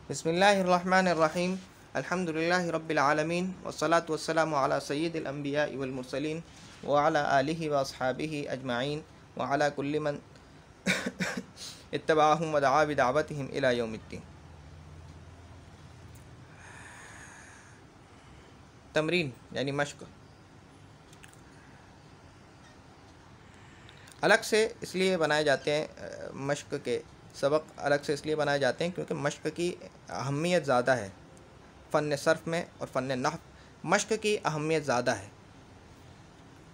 بسم اللہ الرحمن الرحیم الحمد للہ رب العالمین والصلاة والسلام علی سید الانبیاء والمرسلین وعلی آلہ واصحابہ اجمعین وعلی کل من اتبعہم ودعا بدعوتہم الی یوم الدین۔ تمرین یعنی مشق الگ سے اس لیے بنائے جاتے ہیں، مشق کے سبق الگ سے اس لیے بنائے جاتے ہیں کیونکہ مشق کی اہمیت زیادہ ہے۔ فن صرف میں اور فن نحو مشق کی اہمیت زیادہ ہے،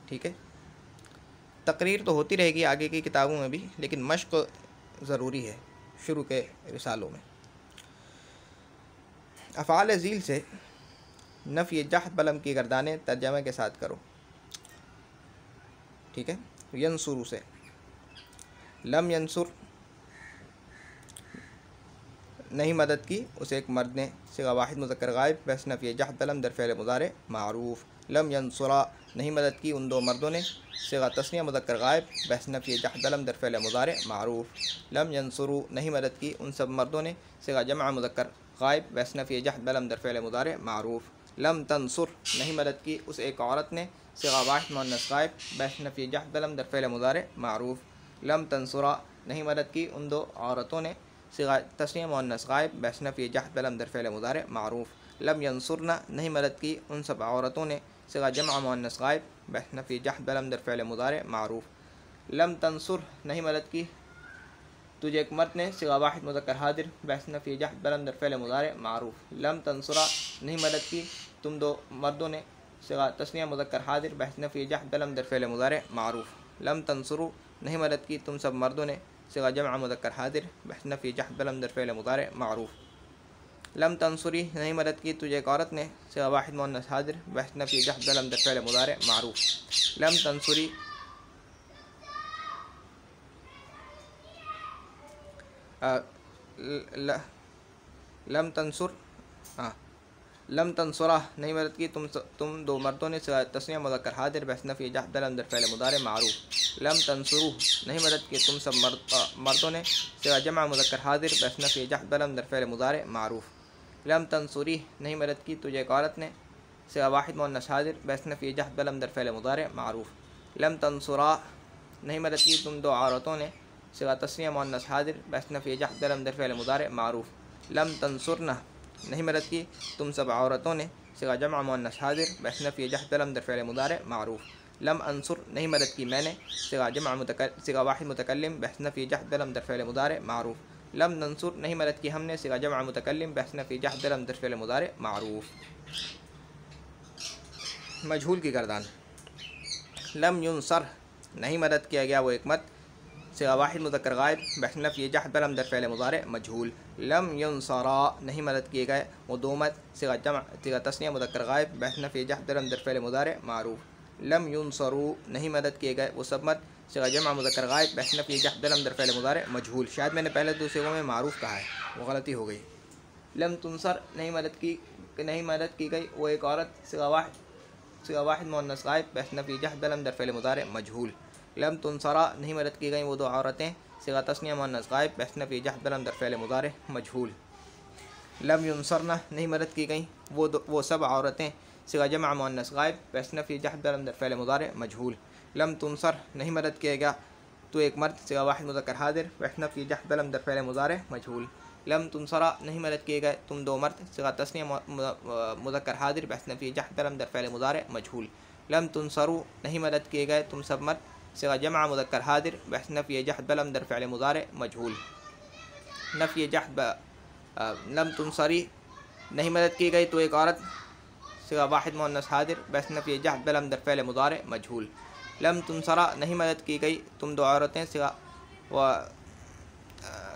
ٹھیک ہے۔ تقریر تو ہوتی رہے گی آگے کی کتابوں میں بھی، لیکن مشق ضروری ہے شروع کے رسالوں میں۔ افعال ذیل سے نفی جہد بلم کی گردانیں ترجمے کے ساتھ کرو، ٹھیک ہے۔ ینصرو سے لم ینصر نہیں مدد کی، اسے ایک مرد نے، صیغہ واحد مذکر غائب بحث نفی جہد بلم در فعل مضارع معروف۔ لم ینصرا نہیں مدد کی ان دو مردوں نے، صیغہ تثنیہ مذکر غائب بحث نفی جہد بلم در فعل مضارع معروف۔ لم ینصرو نہیں مدد کی ان سب مردوں نے، صیغہ جمع مذکر غائب بحث نفی جہد بلم در فعل مضارع معروف۔ لم تنصر نہیں مدد کی اس ایک عورت نے، صیغہ واحد مؤنث غائب بحث نفی جہد بلم در فعل مضارع معروف۔ لم تنصرا نہیں مدد کی ان دو عورتوں نے، صیغہ تثنیہ مؤنث غائب بحث نفی جہد بلم در فعل مضارع معروف۔ لم ینصرن نہیں مدد کی ان سب عورتوں نے، صیغہ جمع مؤنث غائب بحث نفی جہد بلم در فعل مضارع معروف۔ لم تنصر نہیں مدد کی تجھے ایک مرد نے، صیغہ واحد مذکر حاضر بحث نفی جہد بلم در فعل مضارع معروف۔ لم تنصرا نہیں مدد کی تم دو مردوں نے، صیغہ تثنیہ مذکر حاضر بحث نفی جہد بلم در فعل مضارع معروف۔ لم تنصرو نہیں مدد کی تم سب مردوں نے، صیغہ جمع مذکر حاضر بحث نفی جہد بلم در فعل مضارع معروف۔ لم تنصری نہیں مدد کی تجھے ایک عورت نے، صیغہ واحد مؤنث حاضر بحث نفی جہد بلم در فعل مضارع معروف۔ لم تنصری لم تنصر لم تنصرہ نہیں مدد کی تم دو مردوں نے، صیغہ تثنیہ مذکر حاضر بحث نفی جہد بلم در فعل مضارع معروف۔ لم تنصرو نہیں مدد کی تم سب مردوں نے، صیغہ جمع مذکر حاضر بحث نفی جہد بلم در فعل مضارع معروف۔ لم تنصری نہیں مدد کی تجھے ایک عورت نے، صیغہ واحد مؤنث حاضر بحث نفی جہد بلم در فعل مضارع معروف۔ لم تنصرا نہیں مدد کی تم دو عورتوں نے، صیغہ تثنیہ مؤنث حاضر بحث نفی جہد بلم در فعل مضارع معروف۔ لم تنصرن نہیں مدد کی تم سب عورتوں نے، صیغہ جمع مؤنث حاضر بحث نفی جہد بلم در فعل مضارع معروف۔ لم انصر نہیں مدد کی میں نے، صیغہ واحد متکلم بحث نفی جہد بلم در فعل مضارع معروف۔ لم ننصر نہیں مدد کی ہم نے، صیغہ جمع متکلم بحث نفی جہد بلم در فعل مضارع معروف۔ مجہول کی گردان لم ینصر نہیں مدد کیا گیا وہ ایک مرد، صیغہ واحد مذکر غائب بحث نفی جہد بلم در فعل مضارع مجہول۔ لم ینصرا نہیں مدد کیے گئے وہ دو مرد، صیغہ تثنیہ مذکر غائب بحث نفی جہد بلم در فعل مضارع معروف۔ لم ینصرو نہیں مدد کیے گئے وہ سب مرد، صیغہ جمع مذکر غائب بحث نفی جہد بلم در فعل مضارع مجہول۔ شاید میں نے پہلے دو صیغوں میں معروف کہا ہے، وہ غلطی ہو گئی۔ لم تنصر نہیں مدد کی گئی وہ ایک عورت، صیغہ واحد مؤنث غائب بحث نفی جہد بلم در فعل مضارع مجہول۔ لم تنصرا نہیں مدد کی گئیں وہ دو عورتیں، صیغہ تثنیہ مؤنث غائب بحث نفی جہد بلم در فعل مضارع مجہول۔ لم ینصرن نہیں مدد کی گئیں وہ سب عورتیں، صیغہ جمع مؤنث غائب بحث نفی جہد بلم در فعل مضارع مجہول۔ لم تنصر نہیں مدد کیا گیا تو ایک مرد، صیغہ واحد مذکر حاضر بحث نفی جہد بلم در فعل مضارع مجہول۔ لم تنصرا نہیں مدد کیے گئے تم دو مرد، صیغہ تثنیہ مذکر حاضر بحث نفی جہد بلم در فعل مضارع مجہول۔ لم تنصرو نہیں مدد کیے گئے تم سب مرد، صیغہ جمع مذکر حاضر بحث نفی جہد بلم در فعل مضارع مجہول۔ نفی جہد لم تنصری نہیں مدد کی گئی تو ایک عورت، صیغہ واحد مؤنث حاضر بحث نفی جہد بلم در فعل مضارع مجہول۔ لم تنصرا نہیں مدد کی گئی تم دو عورتیں،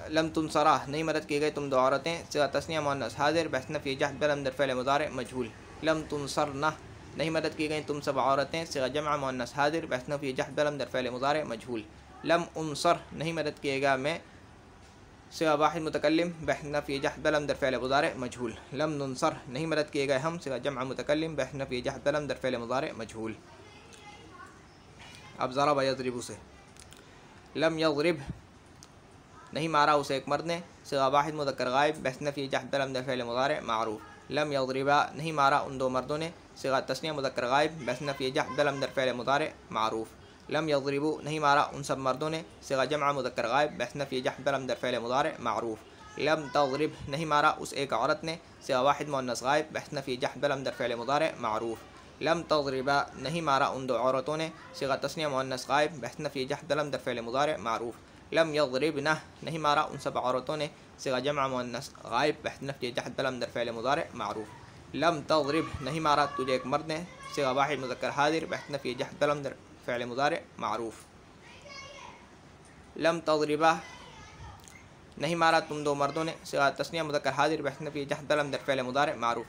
لم تنصرا نہیں مدد کی گئی تم دو عورتیں، صیغہ تثنیہ مؤنث حاضر بحث نفی جہد بلم در فعل مضارع مجہول۔ لم تنصرن نہیں مدد کی گئیں تم سب عورتیں، صیغہ جمع مؤنث حاضر بحث نفی جہد بلم در فعل مضارع مجہول۔ لم انصر نہیں مدد کیے گا میں، صیغہ واحد متکلم بحث نفی جہد بلم در فعل مضارع مجہول۔ لم ننصر نہیں مدد کیے گئے ہم، صیغہ جمع متکلم بحث نفی جہد بلم در فعل مضارع مجہول۔ اب ضرب یضرب سے لم یضرب نہیں مارا اسے ایک مرد نے، صیغہ واحد مذکر غائب بحث نفی جحد لم در فعل مضارع معروف. لم یضربا نہیں مارا ان دو مردوں نے، صیغہ تثنیہ مذکر غائب بحث نفی جحد لم در فعل مضارع معروف. لم یضربو نہیں مارا ان سب مردوں نے، صیغہ جمع مذکر غائب بحث نفی جحد لم در فعل مضارع معروف. لم تضرب نہیں مارا اس ایک عورت نے، صیغہ واحد مؤنث غائب بحث نفی جحد لم در فعل مضارع معروف. لم تضربا نہیں مارا ان دو عورتوں نے، صیغہ تثنیہ مؤنث غائب بحث نفی جحد لم در فعل مضارع معروف. لم یضربنہ نہیں مارا ان سب عورتوں نے، صیغہ جمع مؤنث غائب بحث نفی جحد لم در فعل مضارع معروف. لم تضرب نہیں مارا تجھے ایک مرد نے، صیغہ واحد مذکر حاضر بحث نفی جحد لم در فعل مضارع معروف. لم تضربا نہیں مارا تم دو مردوں نے، صیغہ تثنیہ مذکر حاضر بحث نفی جحد لم در فعل مضارع معروف.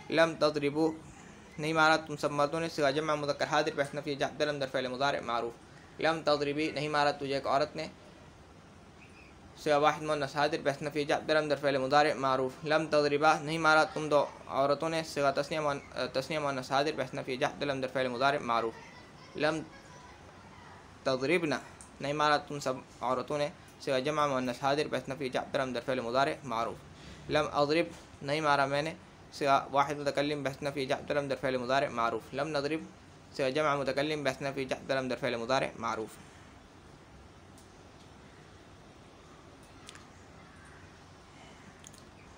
لم تضربو نہیں مارا تم سب مردوں نے، صیغہ جمع مذکر حاضر بحث نفی جحد لم در فعل مضارع معروف. لم تضربی نہیں مارا تجھے ایک عورت نے، صیغہ واحد مؤنث حاضر بحث نفی جحد لم در فعل مضارع معروف. لم تضربا نہیں مارا تم دو عورتوں نے، صیغہ تثنیہ مؤنث حاضر بحث نفی جحد لم در فعل مضارع معروف. لم تضربن نہیں مارا تم سب عورتوں نے، صیغہ جمع مؤنث حاضر بحث نفی جحد لم در فعل مضارع معروف. لم اضرب نہیں مارا میں نے، صیغہ واحد متکلم بحث نفی جحد لم در فعل مضارع معروف. لم نضرب صیغہ جمع متکلم بحث نفی جحد لم در فعل مضارع معروف.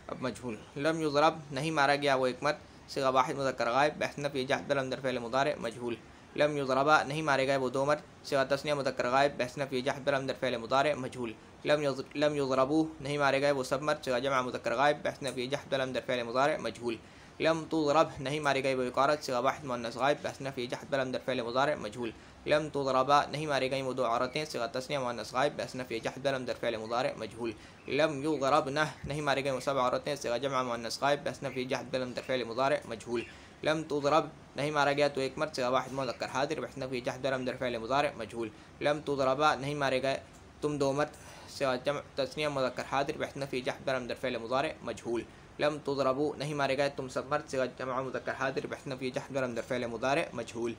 اب مجہول. لم یضرب نہیں مارا گیا وہ ایک مرد، صیغہ واحد مذکر غائب بحث نفی جحد لم در فعل مضارع مجہول. لم یضربا نہیں مارے گئے وہ دو مرد، صیغہ تثنیہ مذکر غائب بحث نفی جحد لم در فعل مضارع مجہول. لم یضربو نہیں مارے گئے وہ سب مرد، صیغہ جمع مذکر غائب بحث نفی جحد لم در فعل مضارع مجہول. لم تضرب نہیں مارے گئے وہ ایک عورت، صیغہ واحد مؤنث غائب بحث نفی جحد لم در فعل مضارع مجہول. لم تضربا نہیں مارے گئیں وہ دو عورتیں، صیغہ تثنیہ مؤنث غائب بحث نفی جحد لم در فعل مضارع مجہول. لم یضربنہ نہیں مارے گئے وہ سب عورتیں، صیغہ جمع مؤنث غائب بحث نفی جحد لم در فعل مضارع مجہول. لم تضرب نہیں مارا گیا تو ایک مرد، صیغہ واحد مذکر حاضر بحث نفی جحد لم در فعل مضارع مجہول. لم تضربا نہیں مارے گئے تم دو مرد، صیغہ تثنیہ مذکر حاضر بحث نفی جحد لم در فعل مضارع مجہول. لم تضربو نہیں مارے گئے تم سب مرد، صیغہ جمع مذکر حاضر بحث نفی جحد لم در فعل مضارع مجہول.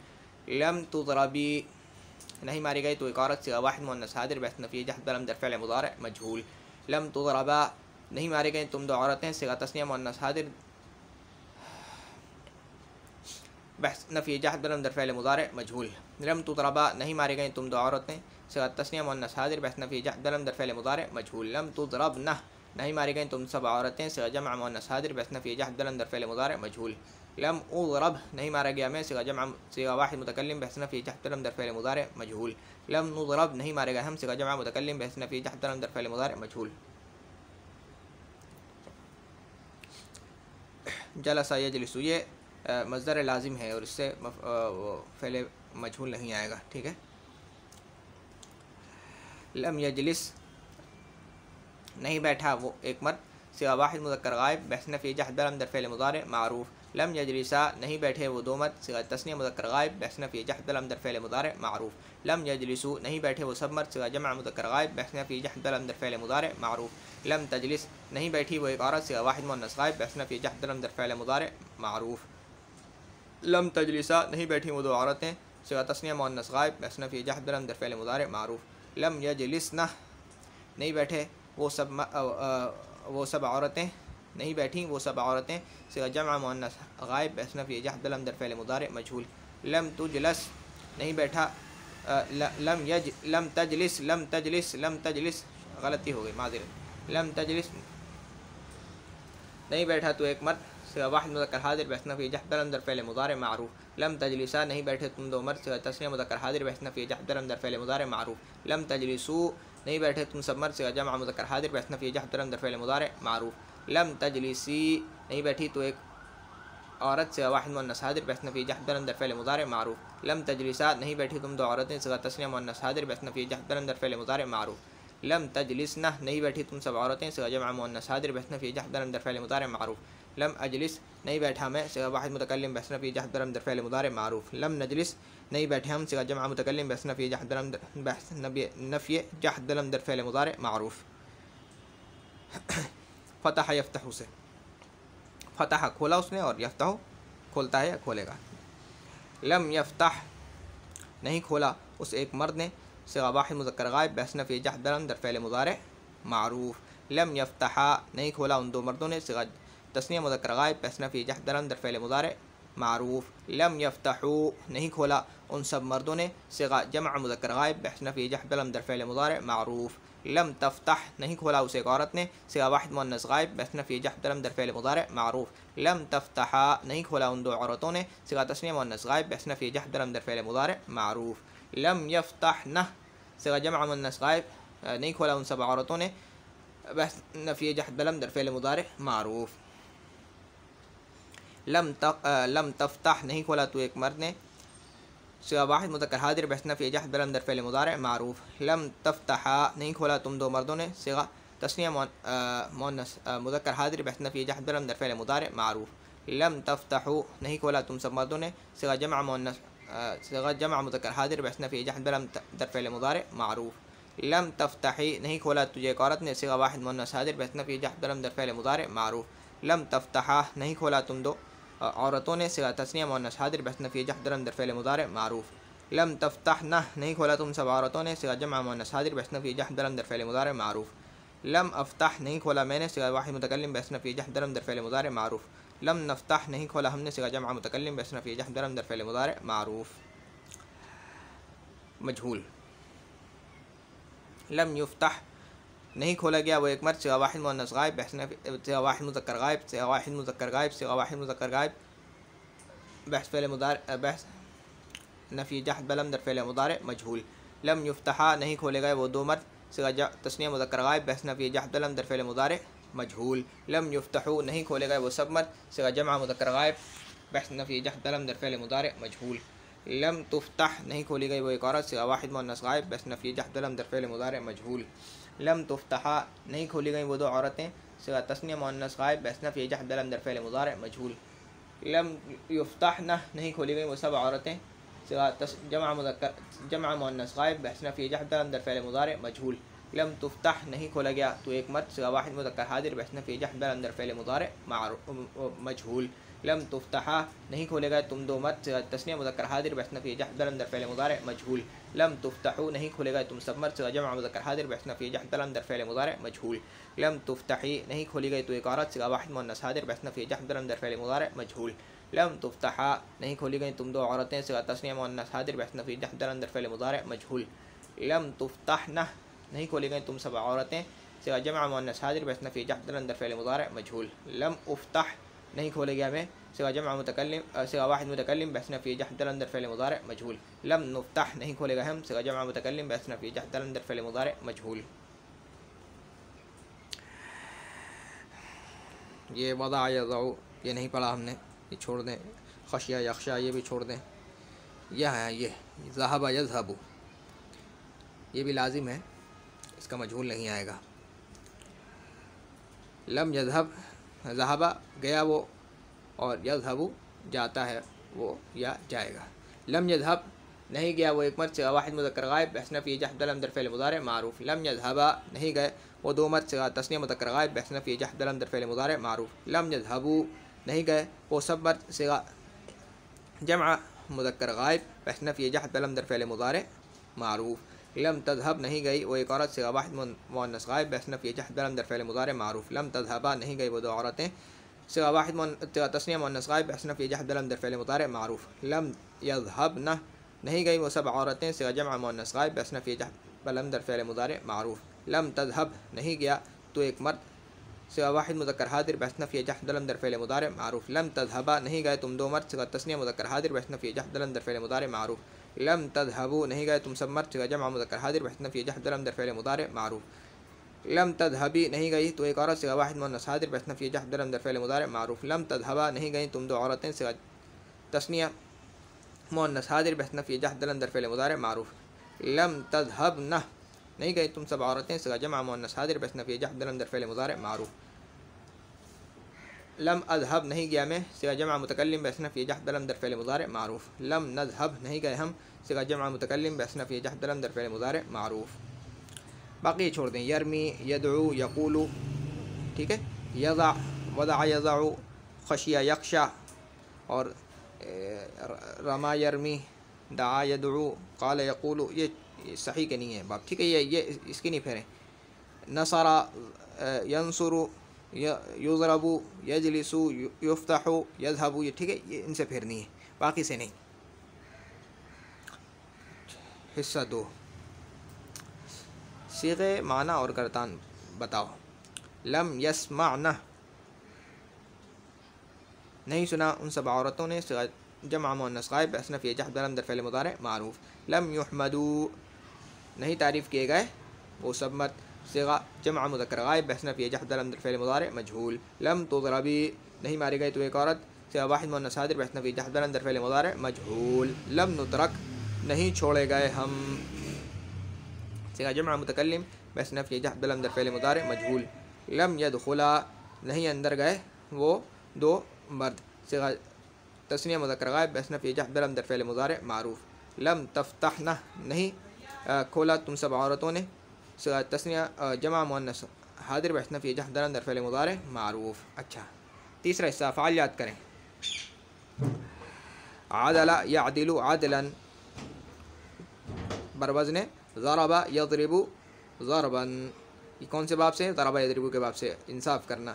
لم تضربی نہیں ماری گئی تو ایک عورت، صیغہ واحد مؤنث حاضر بحث نفی جحد لم در فعل مضارع مجہول. لم تضربا نہیں مارے گئے تم دو عورتیں، صیغہ تثنیہ مؤنث حاضر بحث نفی جحد لم در فعل مضارع مجہول. لم تضربا نہیں مارے گئے تم دو عورتیں، صیغہ تثنیہ مؤنث حاضر بحث نفی جحد لم در فعل مضارع مجہول. لم تضربنہ نہیں مارے گئے تم سب عورتیں، صیغہ جمع مؤنث حاضر بحث نفی جحد لم در فعل مضارع مجہول. لم اضرب نہیں مارا گیا میں، صیغہ واحد متکلم بحث نفی جحد لم در فعل مضارع مجہول. لم نضرب نہیں مارے گئے ہم، صیغہ جمع متکلم بحث نفی جحد لم در فعل مضارع مجہول. جلس یجلس یہ مصدر لازم ہے اور اس سے فعل مجہول نہیں آئے گا، ٹھیک ہے. لم یجلس نہیں بیٹھا وہ ایک مرد، صیغہ واحد مذکر غائب بحث نفی جحد لم در فعل مضارع معروف. لم یجلسا نہیں بیٹھے وہ دو مرد، صیغہ تثنیہ مذکر غائب بحث نفی جحد لم در فعل مضارع معروف. لم یجلسو نہیں بیٹھے وہ سب مرد، صیغہ جمع مذکر غائب بحث نفی جحد لم در فعل مضارع معروف. لم تجلس نہیں بیٹھی وہ ایک عورت، صیغہ واحد مؤنث غائب بحث نفی جحد لم در فعل مضارع معروف. لم تجلسا نہیں بیٹھی وہ دو عورتیں، صیغہ تثنیہ مؤنث غائب بحث نفی جحد لم در فعل مضارع معروف. لم یجلسنہ نہیں بیٹھے وہ سب عورتیں، نہیں بیٹھیں وہ سب عورتیں، صیغہ جمع مؤنث غائب بحث نفی جحد لم در فعل مضارع مجہول. لم تجلس نہیں بیٹھا، لم تجلس غلطی ہو گئی، معذرت. لم تجلس نہیں بیٹھا تو ایک مرد، صیغہ واحد مذکر حاضر بحث نفی جحد لم در فعل مضارع معروف. لم تجلسا نہیں بیٹھے تم دو مرد، صیغہ تثنیہ مذکر حاضر بحث نفی جحد لم در فعل مضارع معروف. لم تجلسو نہیں بیٹھے تم سب مرد، صیغہ جمع مذکر حاضر بحث نفی جحد لم در فعل مضارع معروف. لم تجلسی نہیں بیٹھی تو ایک عورت، صیغہ واحد مؤنث حاضر بحث نفی جحد لم در فعل مضارع معروف. لم تجلسا نہیں بیٹھی تم دو عورتیں، صیغہ تثنیہ مؤنث حاضر بحث نفی جحد لم در فعل مضارع معروف. لم تجلسنہ نہیں بیٹھی تم سب عورتیں، صیغہ جمع مؤنث حاضر بحث نفی جحد لم در فعل مضارع معروف. لم اجلس نہیں بیٹھا میں، صیغہ واحد متکلم بحث نفی جحد لم در فعل مضارع معروف. لم نجلس نہیں بیٹھے ہم، صیغہ جمع متکلم بحث نفی جحد لم در فعل مضارع معروف. فتح یفتح سے فتح کھولا اس نے، اور یفتح کھولتا ہے یا کھولے گا. لم یفتح نہیں کھولا اس ایک مرد نے، صیغہ واحد مذکر غائب بحث نفی جحد لم در فعل مضارع معروف. لم یفتحا نہیں کھولا ان دو مردوں نے صیغہ تثنیہ مذکر غائب بحث نفی جحد بلم در فعل مضارع معروف. لم یفتحو نہیں کھولا ان سب مردوں نے صیغہ جمع مذکر غائب بحث نفی جحد بلم در فعل مضارع معروف. لم تفتح نہیں کھولا اسے ایک عورت نے صیغہ واحد مؤنث غائب بحث نفی جحد بلم در فعل مضارع معروف. لم تفتحا نہیں کھولا ان دو عورتوں نے صیغہ تثنیہ مؤنث غائب بحث نفی جحد بلم در فعل مضارع معروف. لم یفتحنہ صیغہ جمع مؤنث غائب نہیں کھولا ان سب عورتوں نے بحث نفی جحد بلم در فعل مضارع معروف. لم تفتح نہیں کھولا تو ایک مرد نے صیغہ واحد مذکر حاضر بحث نفی جحد بلم در فعل مضارع معروف. لم تفتحا نہیں کھولا تم دو مردوں نے صیغہ تثنیہ مؤنث مذکر حاضر بحث نفی جحد بلم در فعل مضارع معروف. لم تفتحو نہیں کھولا تم سب مردوں نے صیغہ جمع مذکر حاضر بحث نفی جحد بلم در فعل مضارع معروف. لم تفتحی نہیں کھولا تجھے ایک عورت نے صیغہ واحد مؤنث حاضر بحث نفی جحد بلم در فعل مضارع معروف. لم تفتحا نہیں کھولا تم دو عورتوں نے صیغہ تثنیہ مؤنث حاضر بحث نفی جحد بلم در فعل مضارع معروف. لم تفتحنہ نہیں کھولا تم سب عورتوں نے صیغہ جمع مؤنث حاضر بحث نفی جحد بلم در فعل مضارع معروف. لم افتح نہیں کھولا میں نے صیغہ واحد متکلم بحث نفی جحد بلم در فعل مضارع معروف. لم نفتح نہیں کھولا ہم نے صیغہ جمع متکلم بحث نفی جحد بلم در فعل مضارع معروف. مجہول. لم یفتح نہیں کھولا گیا وہ ایک مرد صیغہ واحد مؤنث غائب بحث صیغہ واحد مذکر غائب صیغہ واحد مذکر غائب صیغہ واحد مذکر غائب بحث فعل مضارع بحث نفی جحد بلم در فعل مضارع مجہول. لم یفتحا نہیں کھولے گئے وہ دو مرد صیغہ تثنیہ مذکر غائب بحث نفی جحد بلم در فعل مضارع مجہول. لم یفتحو نہیں کھولے گئے وہ سب مرد صیغہ جمع مذکر غائب بحث نفی جحد بلم در فعل مضارع مجہول. لم تفتح نہیں کھولی گئی وہ ایک عورت صیغہ واحد مؤنث غائب بحث نفی جحد بلم در فعل مضارع مجہول. لم تفتحا نہیں کھولی گئی وہ دو عورتیں صیغہ تثنیہ مؤنث غائب بحث نفی جحد بلم در فعل مضارع مجہول. لم یفتحنہ نہیں کھولی گئی وہ سب عورتیں صیغہ جمع مؤنث غائب بحث نفی جحد بلم در فعل مضارع مجہول. لم تفتح نہیں کھولا گیا تو ایک مرد صیغہ واحد مذکر حاضر بحث نفی جحد بلم در فعل مضارع مجہول. لم تفتحا نہیں کھولے گئے تم دو مرد صیغہ تثنیہ مذکر حاضر بحث نفی جحد بلم در فعل مضارع مجہول. لم تفتحو نہیں کھولے گئے تم سب مرد صیغہ جمع مذکر حاضر بحث نفی جحد بلم در فعل مضارع مجہول. لم تفتحی نہیں کھولی گئی تو ایک عورت صیغہ واحد مؤنث حاضر بحث نفی جحد بلم در فعل مضارع مجہول. لم تفتحا نہیں کھولی گئی تم دو عورتیں صیغہ تثنیہ مؤنث حاضر بحث نفی جحد بلم در فعل مضارع مجہول. لم تفتحنہ نہیں کھولی گئی تم سب عورتیں صیغہ جمع مؤنث حاضر بحث نفی جحد بلم در فعل مضارع مجہول. لم افتح نہیں کھولے گیا میں صیغہ جمع متکلم صیغہ واحد متکلم بحث نفی جحد بلم در فعل مضارع مجہول. لم نفتح نہیں کھولے گا ہم صیغہ جمع متکلم بحث نفی جحد بلم در فعل مضارع مجہول. یہ وضع یضع یہ نہیں پڑھا ہم نے، یہ چھوڑ دیں. خشیہ یخشا یہ بھی چھوڑ دیں. یہ ہے یہ ذہب یذہب یہ بھی لازم ہے، اس کا مجہول نہیں آئے گا. لم یذہب ذہب گیا وہ، اور یذہب جاتا ہے وہ یا جائے گا. لم یذہب نہیں گیا وہ ایک مرد صیغہ واحد مذکر غائب بحث نفی جحد بلم در فعل مضارع معروف. لم یذہبا نہیں گئے وہ دو مرد صیغہ تثنیہ مذکر غائب بحث نفی جحد بلم در فعل مضارع معروف. لم یذہبو نہیں گئے وہ سب مرد صیغہ جمع مذکر غائب بحث نفی جحد بلم در فعل مضارع معروف. لم تذهب نہیں گئی وہ ایک عورت صیغہ واحد مؤنث غائب بحث نفی جحد بلم در فعل مضارع معروف. لم تذهبا نہیں گئی وہ دو عورتیں صیغہ واحد تثنیہ مؤنث غائب بحث نفی جحد بلم در فعل مضارع معروف. لم یذهبن نہیں گئی وہ سب عورتیں صیغہ جمع مؤنث غائب بحث نفی جحد بلم در فعل مضارع معروف. لم تذهب نہیں گیا تو ایک مرد صیغہ واحد مذکر حاضر بحث نفی جحد بلم در فعل مضارع معروف. لم تذهبا نہیں گئے تم دو مرد صیغہ تثنیہ مذکر حاضر بحث نفی جحد بلم در فعل مضارع معروف. لم تذهبوا نہیں گئے تم سب مرد صیغہ جمع مذکر حاضر بحث نفی جحد بلم در فعل مضارع معروف. لم تذهبی نہیں گئی تو ایک عورت صیغہ واحد مؤنث حاضر بحث نفی جحد بلم در فعل مضارع معروف. لم تذهبا نہیں گئی تم دو عورتیں صیغہ تثنیہ مؤنث حاضر بحث نفی جحد بلم در فعل مضارع معروف. لم تذهبن نہیں گئی تم سب عورتیں صیغہ جمع مؤنث حاضر بحث نفی جحد بلم در فعل مضارع معروف. لم اذهب نہیں گیا میں صیغہ جمع متکلم بحث نفی جحد بلم در فعل مضارع معروف. لم نذهب نہیں گئے ہم صیغہ جمع متکلم بحث نفی جحد بلم در فعل مضارع معروف. باقی چھوڑ دیں. یرمی یدعو یقول ٹھیک ہے. یضع وضع یضع خشیہ یخشا اور رما یرمی دعا یدعو قال یقول یہ صحیح کے نہیں ہے باب ٹھیک ہے. یہ اس کی نہیں پھیریں نصر ینصر یضرب یجلس یفتح یذهب، یہ ٹھیک ہے، یہ ان سے پھیرنی ہے، باقی سے نہیں۔ حصہ 2 صیغے معنی اور گردان بتاؤ۔ لم یسمعنہ نہیں سنا ان سب عورتوں نے، صیغہ جمع مؤنث غائب بحث نفی جحد بلم در فعل مضارع معروف۔ لم یحمدوا نہیں تعریف کیے گئے وہ سب مرد، صیغہ جمع مذکر غائب بحث نفی جحد بلم در فعل مضارع مجہول۔ لم تضربی نہیں ماری گئی تو ایک عورت، صیغہ واحد مؤنث حاضر بحث نفی جحد بلم در فعل مضارع مجہول۔ لم نترک نہیں چھوڑے گئے ہم، صیغہ جمع متکلم بحث نفی جحد بلم در فعل مضارع مجہول۔ لم یدخلا نہیں اندر گئے وہ دو مرد، صیغہ تثنیہ مذکر غائب بحث نفی جحد بلم در فعل مضارع معروف۔ لم تفتحنہ نہیں کھولا تم سب عورتوں نے، صیغہ تثنیہ جمع مؤنث حاضر بحث نفی جحد بلم در فعل مضارع معروف۔ اچھا تیسرا حصہ افعال یاد کریں۔ عدل یعدل عدلا بروزن ضرب یضرب ضربا، یہ کون سے باب سے؟ ضرب یضرب کے باب سے، انصاف کرنا،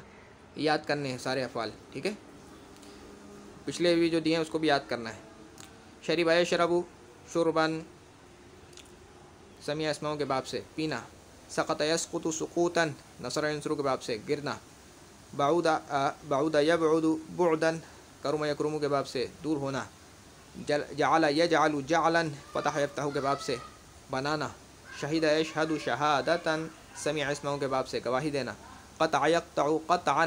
یاد کرنے ہیں سارے افعال، ٹھیک ہے، پچھلے بھی جو دیے ہیں اس کو بھی یاد کرنا ہے۔ شرب یشرب شربا سمیع اسماؤں کے باب سے پینا۔ سقط یسقط سقوطا نصر ینصر کے باب سے گرنا۔ بعود یبعد بعدا کرم یکرم کے باب سے دور ہونا۔ جعل یجعل جعلا فتح یفتح کے باب سے بنانا۔ شہد یشہد شہادتا سمیع اسماؤں کے باب سے گواہی دینا۔ قطع یقطع قطعا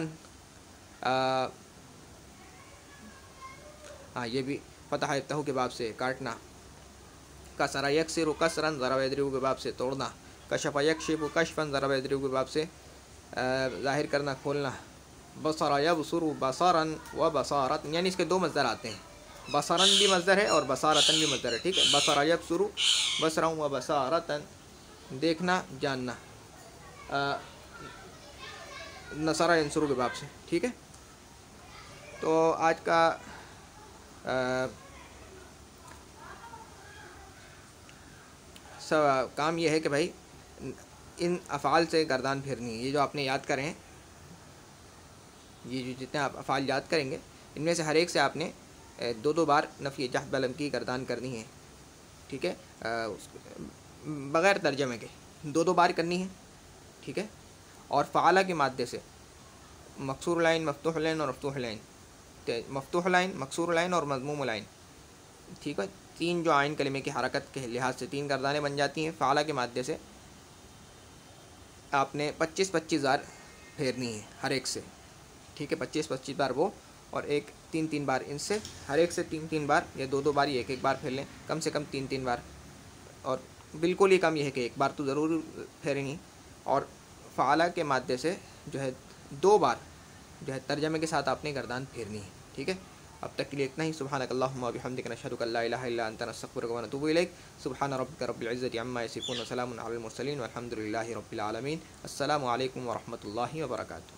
یہ بھی فتح یفتح کے باب سے کاٹنا۔ کسر یکسر کسرا ضرب یضرب کے باب سے توڑنا۔ کشف یکشف کشفا ضرب یضرب کے باب سے ظاہر کرنا، کھولنا۔ بصر یبصر بصرا و بصارت، یعنی اس کے دو مصدر آتے ہیں، بصرن بھی مصدر ہے اور بصارتن بھی مصدر ہے، ٹھیک ہے۔ بصر یبصر بصرا و بصارتن دیکھنا جاننا، نصر ینصر کے باب سے، ٹھیک ہے۔ تو آج کا کام یہ ہے کہ بھائی ان افعال سے گردان پھیرنی ہے، یہ جو آپ نے یاد کریں، یہ جو جتنے آپ افعال یاد کریں گے ان میں سے ہر ایک سے آپ نے دو بار نفی جحد بلم کی گردان کرنی ہے، ٹھیک ہے، بغیر ترجمے کے دو بار کرنی ہے، ٹھیک ہے۔ اور فعالہ کے مادے سے مکسور لائن، مفتوح لائن اور مفتوح لائن، مفتوح لائن، مکسور لائن اور مضموم لائن، ٹھیک ہے، تین جو آئین کلمے کی حرکت کے لحاظ سے تین گردانیں بن جاتی ہیں۔ فعالہ کے مادے سے آپ نے 25 بار پھیرنی ہے ہر ایک سے، ٹھیک ہے، 25 بار وہ، اور ایک 3 بار ان سے، ہر ایک سے 3 بار یا 2 بار یا 1 بار پھیر لیں، کم سے کم 3 بار، اور بالکل ہی کم یہ ہے کہ 1 بار تو ضرور پھیرنی۔ اور فعالہ کے مادے سے جو ہے 2 بار جو ہے ترجمے کے ساتھ آپ نے گردان پھیرنی ہے، ٹھیک ہے۔ اب تک کے لیے اتنا ہی۔ سبحانک اللہم و بحمدک نشہد ان لا الہ الا انت نستغفرک و نتوب الیک۔ سبحان ربک رب العزۃ عما یصفون و سلام علی المرسلین والحمد للہ رب العالمین۔ السلام علیکم و رحمۃ اللہ وبرکاتہ۔